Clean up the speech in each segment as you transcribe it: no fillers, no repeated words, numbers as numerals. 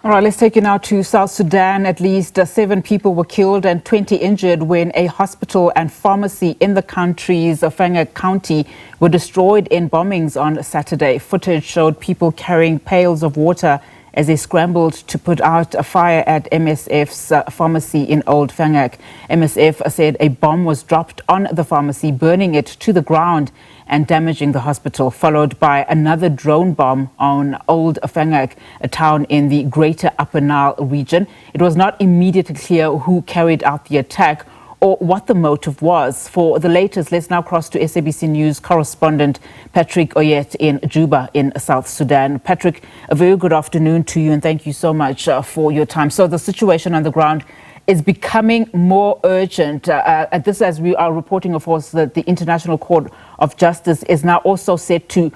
All right, let's take you now to South Sudan. At least 7 people were killed and 20 injured when a hospital and pharmacy in the country's Old Fangak County were destroyed in bombings on Saturday. Footage showed people carrying pails of water as they scrambled to put out a fire at MSF's pharmacy in Old Fangak. MSF said a bomb was dropped on the pharmacy, burning it to the ground and damaging the hospital, followed by another drone bomb on Old Fangak, a town in the Greater Upper Nile region. It was not immediately clear who carried out the attack or what the motive was. For the latest, let's now cross to SABC News correspondent Patrick Oyet in Juba in South Sudan. Patrick, a very good afternoon to you and thank you so much for your time. So the situation on the ground is becoming more urgent. And this, as we are reporting, of course, that the International Court of Justice is now also set to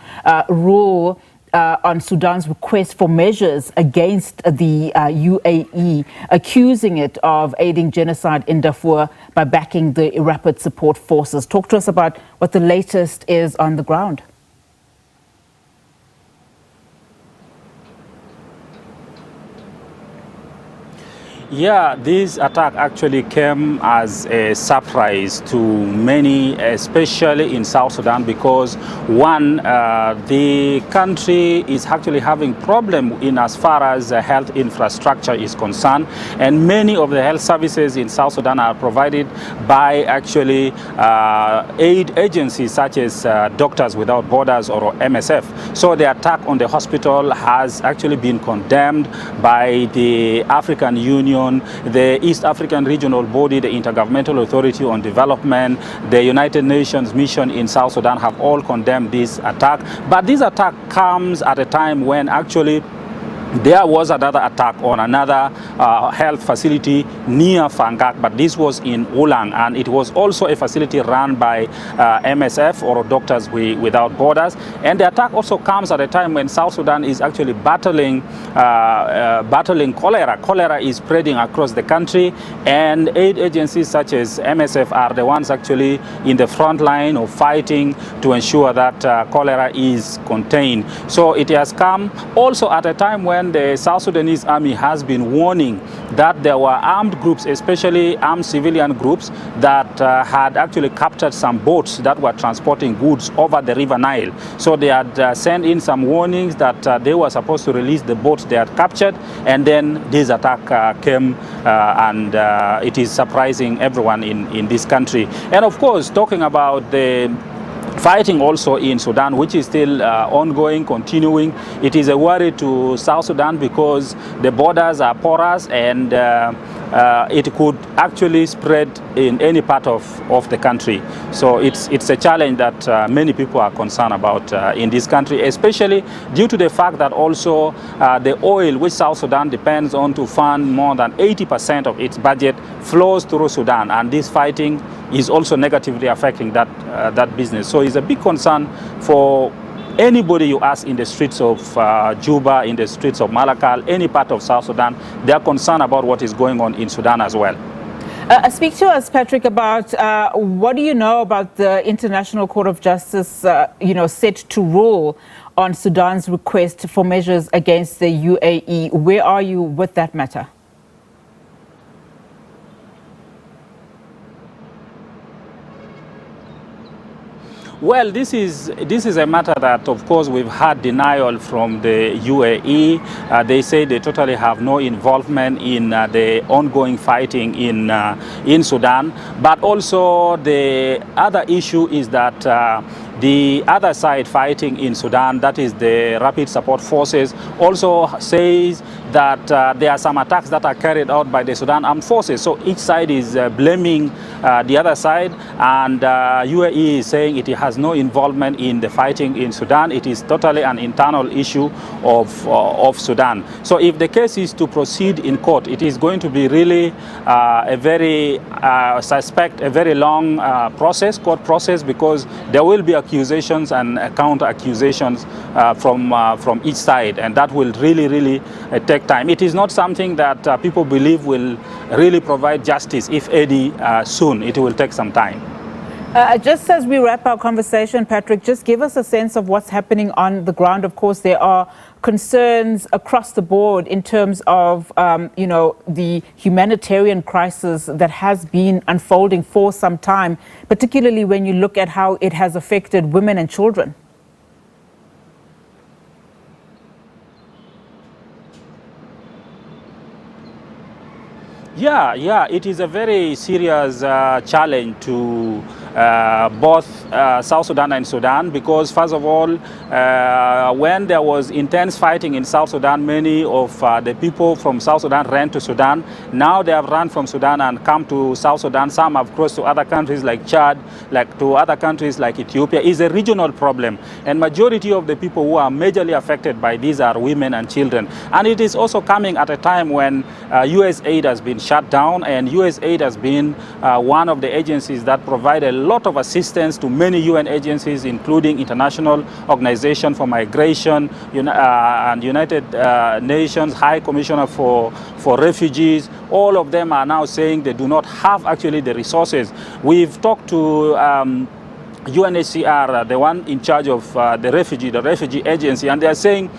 rule on Sudan's request for measures against the UAE, accusing it of aiding genocide in Darfur by backing the rapid support forces. Talk to us about what the latest is on the ground. Yeah, this attack actually came as a surprise to many, especially in South Sudan, because one, the country is actually having problem in as far as health infrastructure is concerned, and many of the health services in South Sudan are provided by actually aid agencies such as Doctors Without Borders or MSF. So the attack on the hospital has actually been condemned by the African Union, the East African Regional Body, the Intergovernmental Authority on Development, the United Nations Mission in South Sudan have all condemned this attack. But this attack comes at a time when actually there was another attack on another health facility near Fangak, but this was in Ulang, and it was also a facility run by MSF or Doctors Without Borders. And the attack also comes at a time when South Sudan is actually battling cholera. Cholera is spreading across the country, and aid agencies such as MSF are the ones actually in the front line of fighting to ensure that cholera is contained. So it has come also at a time when the South Sudanese army has been warning that there were armed groups, especially armed civilian groups, that had actually captured some boats that were transporting goods over the River Nile. So they had sent in some warnings that they were supposed to release the boats they had captured, and then this attack came, and it is surprising everyone in this country. And of course, talking about the fighting also in Sudan, which is still ongoing, continuing. It is a worry to South Sudan because the borders are porous, and it could actually spread in any part of the country. So it's a challenge that many people are concerned about in this country, especially due to the fact that also the oil which South Sudan depends on to fund more than 80% of its budget flows through Sudan, and this fighting is also negatively affecting that business. So it's a big concern for anybody you ask in the streets of Juba, in the streets of Malakal, any part of South Sudan. They are concerned about what is going on in Sudan as well. Speak to us, Patrick, about what do you know about the International Court of Justice, set to rule on Sudan's request for measures against the UAE. Where are you with that matter? Well, this is a matter that, of course, we've had denial from the UAE. They say they totally have no involvement in the ongoing fighting in Sudan. But also the other issue is that the other side fighting in Sudan, that is the Rapid Support Forces, also says that there are some attacks that are carried out by the Sudan Armed Forces. So each side is blaming the other side, and UAE is saying it has no involvement in the fighting in Sudan. It is totally an internal issue of Sudan. So if the case is to proceed in court, it is going to be really a very long court process, because there will be accusations and counter accusations from each side, and that will really take time. It is not something that people believe will really provide justice, if any, soon. It will take some time. Just as we wrap our conversation, Patrick, just give us a sense of what's happening on the ground. Of course, there are concerns across the board in terms of, the humanitarian crisis that has been unfolding for some time, particularly when you look at how it has affected women and children. Yeah, it is a very serious challenge to both South Sudan and Sudan, because first of all, when there was intense fighting in South Sudan, many of the people from South Sudan ran to Sudan. Now they have run from Sudan and come to South Sudan. Some have crossed to other countries like Chad, like to other countries like Ethiopia. It's a regional problem, and majority of the people who are majorly affected by these are women and children. And it is also coming at a time when US aid has been shut down, and US aid has been one of the agencies that provide a lot of assistance to many UN agencies, including International Organization for Migration and United Nations High Commissioner for Refugees. All of them are now saying they do not have actually the resources. We've talked to UNHCR, the one in charge of the refugee agency, and they are saying,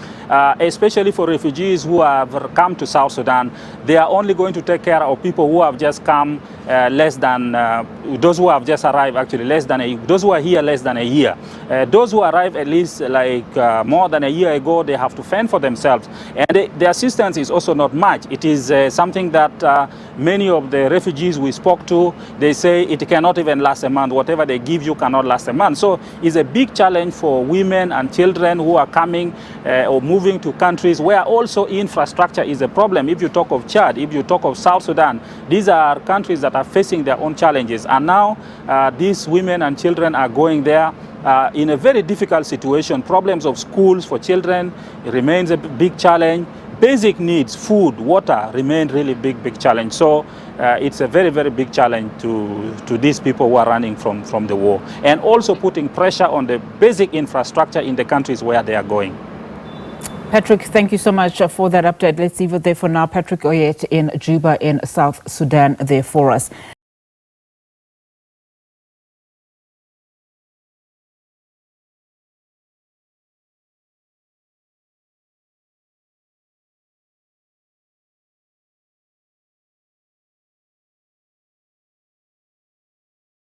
especially for refugees who have come to South Sudan, they are only going to take care of people who have just come less than, those who have just arrived actually less than those who are here less than a year. Those who arrived at least like more than a year ago, they have to fend for themselves. And the assistance is also not much. It is something that many of the refugees we spoke to, they say it cannot even last a month. Whatever they give you cannot last a month. So it's a big challenge for women and children who are coming or moving to countries where also infrastructure is a problem. If you talk of Chad, if you talk of South Sudan, these are countries that are facing their own challenges. And now these women and children are going there in a very difficult situation. Problems of schools for children remains a big challenge. Basic needs, food, water, remain really big challenge. So it's a very big challenge to these people who are running from the war, and also putting pressure on the basic infrastructure in the countries where they are going. Patrick, thank you so much for that update. Let's leave it there for now. Patrick Oyet in Juba in South Sudan there for us.